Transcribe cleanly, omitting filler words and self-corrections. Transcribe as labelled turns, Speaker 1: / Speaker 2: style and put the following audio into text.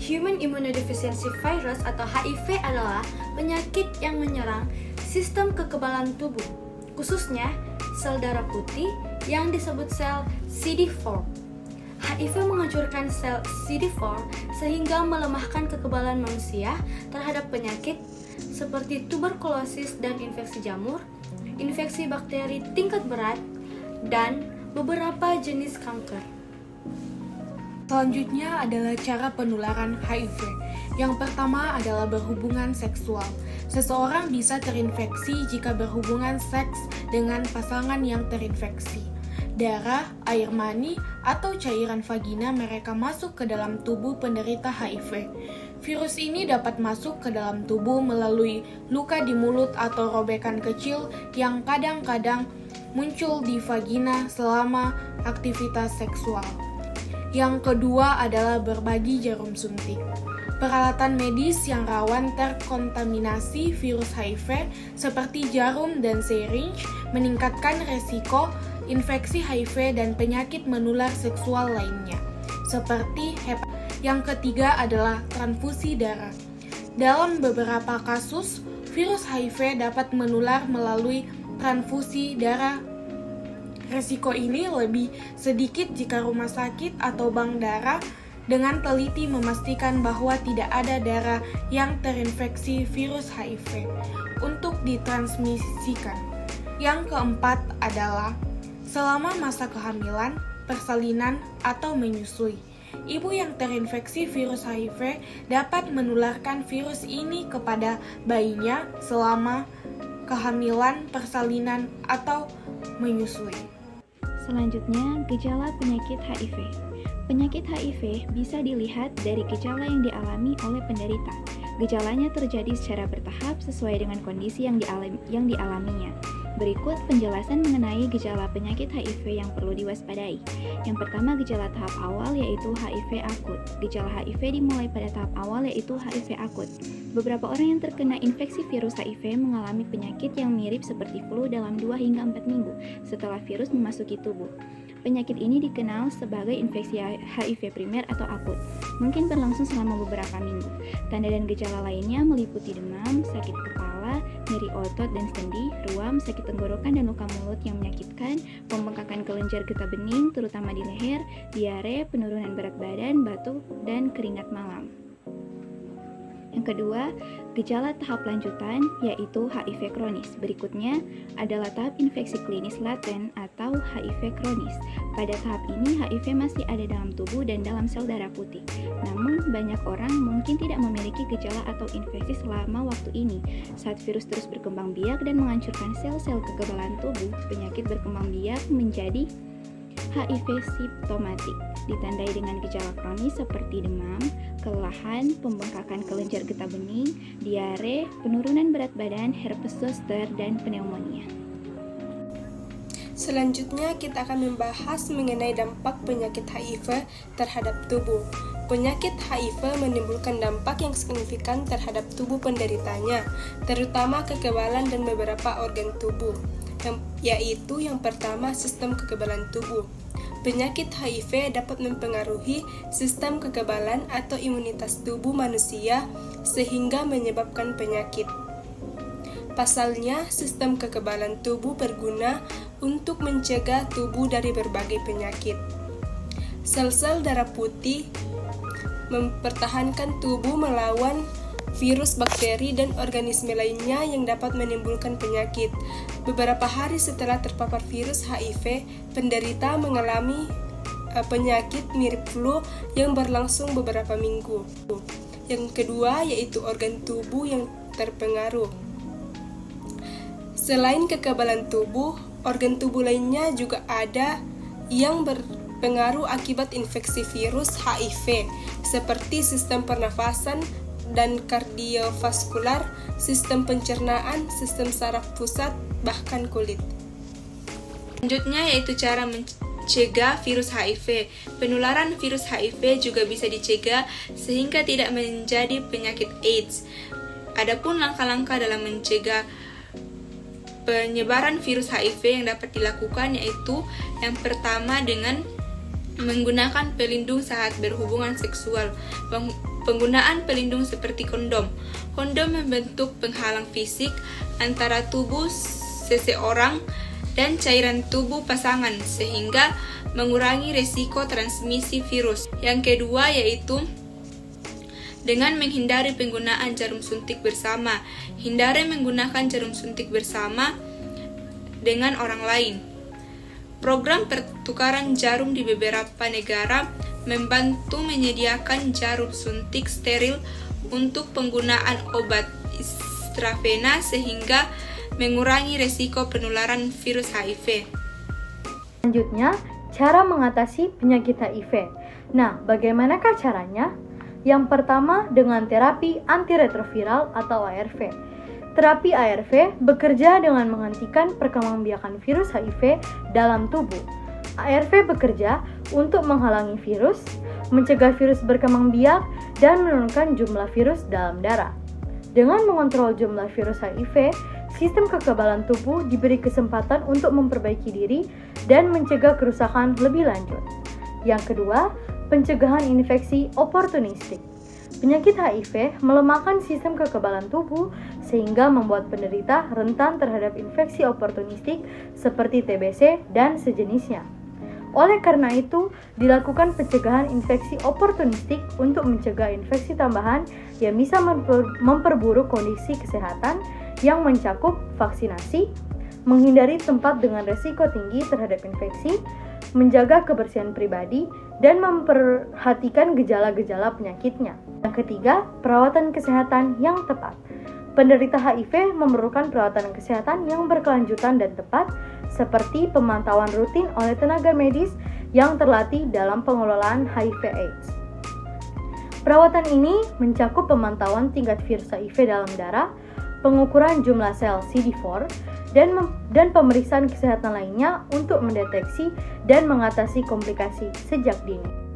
Speaker 1: Human Immunodeficiency Virus atau HIV adalah penyakit yang menyerang sistem kekebalan tubuh, khususnya sel darah putih yang disebut sel CD4. HIV menghancurkan sel CD4 sehingga melemahkan kekebalan manusia terhadap penyakit seperti tuberkulosis dan infeksi jamur, infeksi bakteri tingkat berat, dan beberapa jenis kanker.
Speaker 2: Selanjutnya adalah cara penularan HIV. Yang pertama adalah berhubungan seksual. Seseorang bisa terinfeksi jika berhubungan seks dengan pasangan yang terinfeksi. Darah, air mani, atau cairan vagina mereka masuk ke dalam tubuh penderita HIV. Virus ini dapat masuk ke dalam tubuh melalui luka di mulut atau robekan kecil yang kadang-kadang muncul di vagina selama aktivitas seksual. Yang kedua adalah berbagi jarum suntik. Peralatan medis yang rawan terkontaminasi virus HIV seperti jarum dan syringe meningkatkan resiko infeksi HIV dan penyakit menular seksual lainnya, seperti hepatitis. Yang ketiga adalah transfusi darah. Dalam beberapa kasus, virus HIV dapat menular melalui transfusi darah. Resiko ini lebih sedikit jika rumah sakit atau bank darah dengan teliti memastikan bahwa tidak ada darah yang terinfeksi virus HIV untuk ditransmisikan. Yang keempat adalah selama masa kehamilan, persalinan, atau menyusui. Ibu yang terinfeksi virus HIV dapat menularkan virus ini kepada bayinya selama kehamilan, persalinan, atau menyusui.
Speaker 3: Selanjutnya, gejala penyakit HIV. Penyakit HIV bisa dilihat dari gejala yang dialami oleh penderita. Gejalanya terjadi secara bertahap sesuai dengan kondisi yang dialaminya. Berikut penjelasan mengenai gejala penyakit HIV yang perlu diwaspadai. Yang pertama, gejala tahap awal yaitu HIV akut. Gejala HIV dimulai pada tahap awal yaitu HIV akut. Beberapa orang yang terkena infeksi virus HIV mengalami penyakit yang mirip seperti flu dalam 2 hingga 4 minggu setelah virus memasuki tubuh. Penyakit ini dikenal sebagai infeksi HIV primer atau akut, mungkin berlangsung selama beberapa minggu. Tanda dan gejala lainnya meliputi demam, sakit kepala, nyeri otot dan sendi, ruam, sakit tenggorokan dan luka mulut yang menyakitkan, pembengkakan kelenjar getah bening terutama di leher, diare, penurunan berat badan, batuk, dan keringat malam. Yang kedua, gejala tahap lanjutan yaitu HIV kronis. Berikutnya adalah tahap infeksi klinis laten atau HIV kronis. Pada tahap ini HIV masih ada dalam tubuh dan dalam sel darah putih. Namun banyak orang mungkin tidak memiliki gejala atau infeksi selama waktu ini. Saat virus terus berkembang biak dan menghancurkan sel-sel kekebalan tubuh, penyakit berkembang biak menjadi HIV simptomatik, ditandai dengan gejala kronis seperti demam, kelelahan, pembengkakan kelenjar getah bening, diare, penurunan berat badan, herpes zoster, dan pneumonia.
Speaker 4: Selanjutnya kita akan membahas mengenai dampak penyakit HIV terhadap tubuh. Penyakit HIV menimbulkan dampak yang signifikan terhadap tubuh penderitanya, terutama kekebalan dan beberapa organ tubuh. Yaitu yang pertama, sistem kekebalan tubuh. Penyakit HIV dapat mempengaruhi sistem kekebalan atau imunitas tubuh manusia sehingga menyebabkan penyakit. Pasalnya, sistem kekebalan tubuh berguna untuk mencegah tubuh dari berbagai penyakit. Sel-sel darah putih mempertahankan tubuh melawan virus, bakteri, dan organisme lainnya yang dapat menimbulkan penyakit. Beberapa hari setelah terpapar virus HIV, penderita mengalami penyakit mirip flu yang berlangsung beberapa minggu. Yang kedua yaitu organ tubuh yang terpengaruh. Selain kekebalan tubuh, organ tubuh lainnya juga ada yang berpengaruh akibat infeksi virus HIV, seperti sistem pernafasan dan kardiovaskular, sistem pencernaan, sistem saraf pusat, bahkan kulit.
Speaker 5: Selanjutnya yaitu cara mencegah virus HIV. Penularan virus HIV juga bisa dicegah sehingga tidak menjadi penyakit AIDS. Adapun langkah-langkah dalam mencegah penyebaran virus HIV yang dapat dilakukan yaitu yang pertama dengan menggunakan pelindung saat berhubungan seksual. Penggunaan pelindung seperti kondom. Kondom membentuk penghalang fisik antara tubuh seseorang dan cairan tubuh pasangan sehingga mengurangi risiko transmisi virus. Yang kedua yaitu dengan menghindari penggunaan jarum suntik bersama. Hindari menggunakan jarum suntik bersama dengan orang lain. Program pertukaran jarum di beberapa negara membantu menyediakan jarum suntik steril untuk penggunaan obat intravena sehingga mengurangi risiko penularan virus HIV.
Speaker 1: Selanjutnya, cara mengatasi penyakit HIV. Nah, bagaimanakah caranya? Yang pertama dengan terapi antiretroviral atau ARV. Terapi ARV bekerja dengan menghentikan perkembangbiakan virus HIV dalam tubuh. ARV bekerja untuk menghalangi virus, mencegah virus berkembang biak, dan menurunkan jumlah virus dalam darah. Dengan mengontrol jumlah virus HIV, sistem kekebalan tubuh diberi kesempatan untuk memperbaiki diri dan mencegah kerusakan lebih lanjut. Yang kedua, pencegahan infeksi oportunistik. Penyakit HIV melemahkan sistem kekebalan tubuh sehingga membuat penderita rentan terhadap infeksi oportunistik seperti TBC dan sejenisnya. Oleh karena itu, dilakukan pencegahan infeksi oportunistik untuk mencegah infeksi tambahan yang bisa memperburuk kondisi kesehatan yang mencakup vaksinasi, menghindari tempat dengan risiko tinggi terhadap infeksi, menjaga kebersihan pribadi, dan memperhatikan gejala-gejala penyakitnya. Yang ketiga, perawatan kesehatan yang tepat. Penderita HIV memerlukan perawatan kesehatan yang berkelanjutan dan tepat, seperti pemantauan rutin oleh tenaga medis yang terlatih dalam pengelolaan HIV/AIDS. Perawatan ini mencakup pemantauan tingkat virus HIV dalam darah, pengukuran jumlah sel CD4, dan pemeriksaan kesehatan lainnya untuk mendeteksi dan mengatasi komplikasi sejak dini.